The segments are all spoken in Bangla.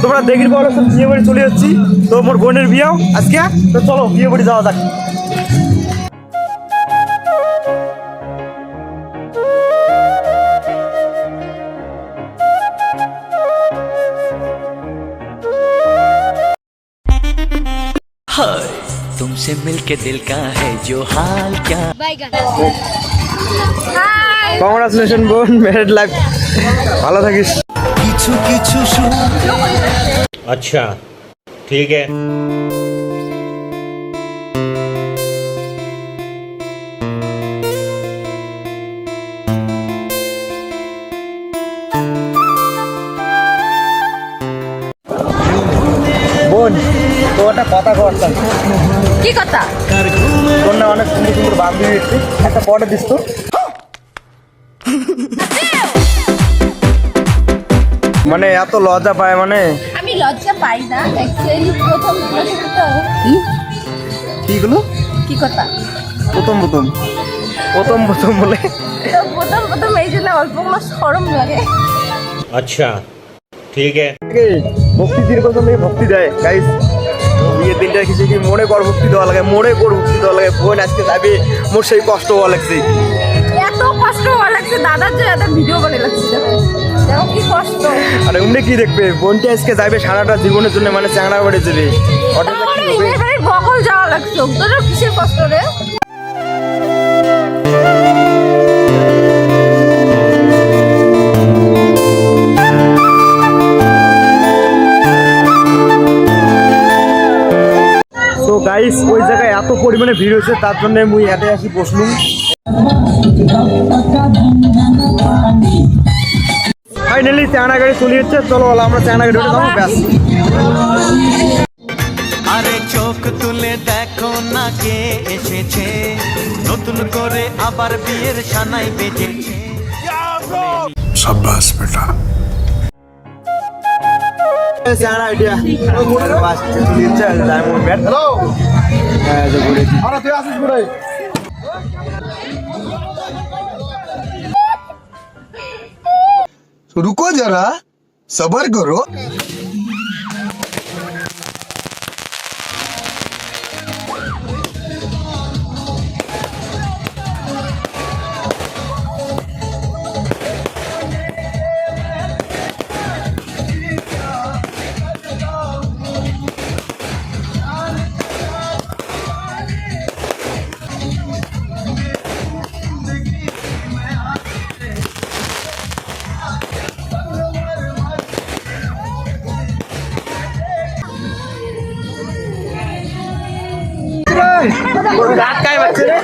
তোমরা দেখির পর বিয়ে বাড়ি চলে যাচ্ছি। তো মোর বোনের বিয়েও আজকে, তো চলো বিয়ে বাড়ি যাওয়া যাক। तुमसे मिलके दिल का है जो हाल क्या। কংগ্রাচুলেশন বোন, ম্যারিড লাইফ, ভালো থাকিস। কিছু কিছু अच्छा ठीक है। বোন, তো একটা কথা করতাম। কি কথা? তোর না অনেক সুন্দর সুন্দর বান্ধবী এসছে, একটা পটে দিস তো। মানে এত লজ্জা পায়, মানে আমি লজ্জা পাই না, অ্যাকচুয়ালি প্রথম কিগুলো কি কথা? প্রথম প্রথম প্রথম প্রথম বলে তো প্রথম এই জন্য অল্প আমার শরম লাগে। अच्छा ठीक है। ভক্তি দীর্ঘজন থেকে ভক্তি দেয় গাইস। বিয়ের দিনটা কিছু কি মনে কর ভক্তি দেওয়া লাগে, মনে কর ভক্তি দেওয়া লাগে। বোন আজকে যাবে, মোর সেই কষ্ট হওয়া লাগছে, এত কষ্ট হওয়া লাগছে, দাদার যে এত ভিডিও করে লাগছে, দেখো কি কষ্ট। আর এমনি কি দেখবে, বোনটা আজকে যাবে সারাটা জীবনের জন্য, মানে চ্যাংড়া বেড়ে যাবে। বগল যাওয়া লাগছে, তোর কিসের কষ্ট রে? তো গাইস ওই জায়গায় এত পরিমাণে ভিড় হয়েছে, তার জন্য মুই এতে আসি বসলুম। ফাইনালি চ্যাংড়া গাড়ি চলে যাচ্ছে, চলো আমরা চ্যাংড়া গাড়ি যাবো, ব্যাস। আরে চোখ তুলে দেখো না কে এসেছে, নতুন করে আবার বিয়ের সানাই বেজেছে। शाबाश बेटा। চ্যাংড়া আইডিয়া বাস চলে যাচ্ছে, ডায়মন্ড ব্যাট। হ্যালো, হ্যাঁ যে ঘুরে আরে তুই আসিস ঘুরে। रुको जरा सबर करो। রাত কাই বাচ্চা রে,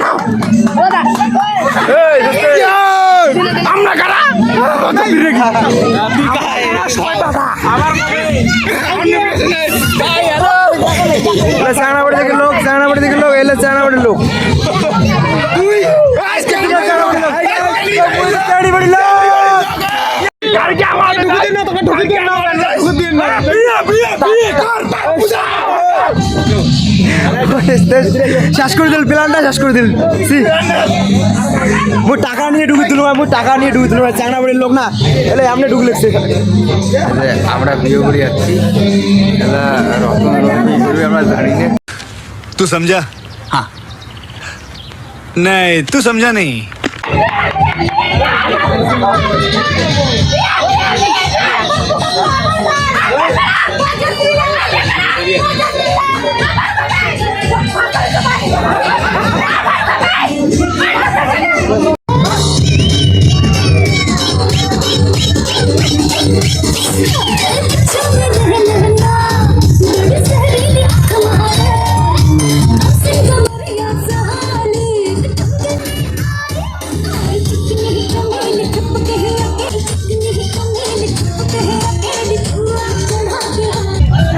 আমরা কারা? চ্যাংড়া বাড়ি থেকে লোক, চ্যাংড়া বাড়ি থেকে লোক, এলে চ্যাংড়া বাড়ির লোক। চ্যাংড়া বাড়ির লোক শেষ করে দিল, প্ল্যানটা শেষ করে দিল। মোর টাকা নিয়ে ডুবি তুলব, মোর টাকা নিয়ে ডুবি তুলব, চ্যাংড়া বাড়ির লোক না এলে আপনি ডুবি লেগছে। আমরা বিয়ে করে যাচ্ছি, আমরা জানি না। तू समझा? हाँ। नहीं तू समझा नहीं।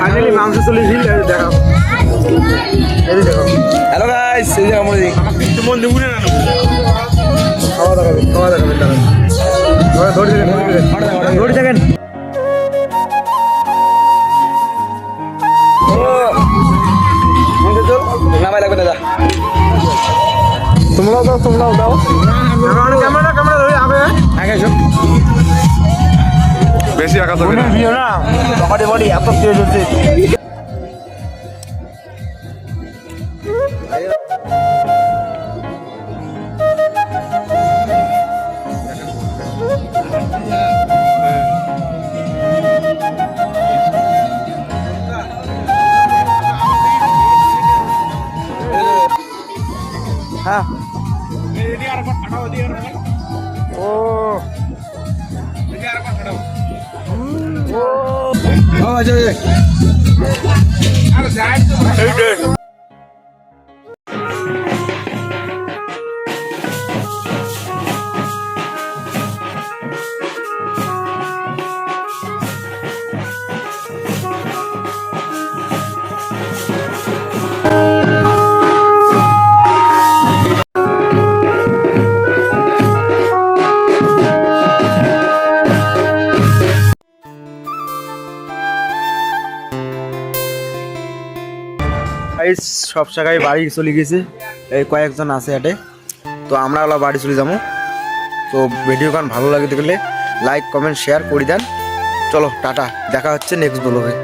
ফাইনালি মাংস চলে ঝিল দেখো, এই দেখো। হ্যালো গাইস, এই যে আমরা একটু মন দেবুনে না খাওয়া দেখাবে, খাওয়া দেখাবে, দাঁড়ান ধরে থাকেন, ধরে থাকেন। নামাই লাগবে দাদা, তোমরাও দাও, তোমরাও দাও। ক্যামেরা ক্যামেরা ধরে আবে আগে এসো। বেশি আঘাত হবে না ভিডিও না বডি বডি এত তেজ হচ্ছে হ্যাঁ ও সব জায়গায় বাড়ি চলে গেছে এই কয়েকজন আছে এটে তো আমরা ওলা বাড়ি চলে যাবো তো ভিডিও গান ভালো লাগে দেখলে লাইক কমেন্ট শেয়ার করে দেন চলো টাটা দেখা হচ্ছে নেক্সট ব্লগে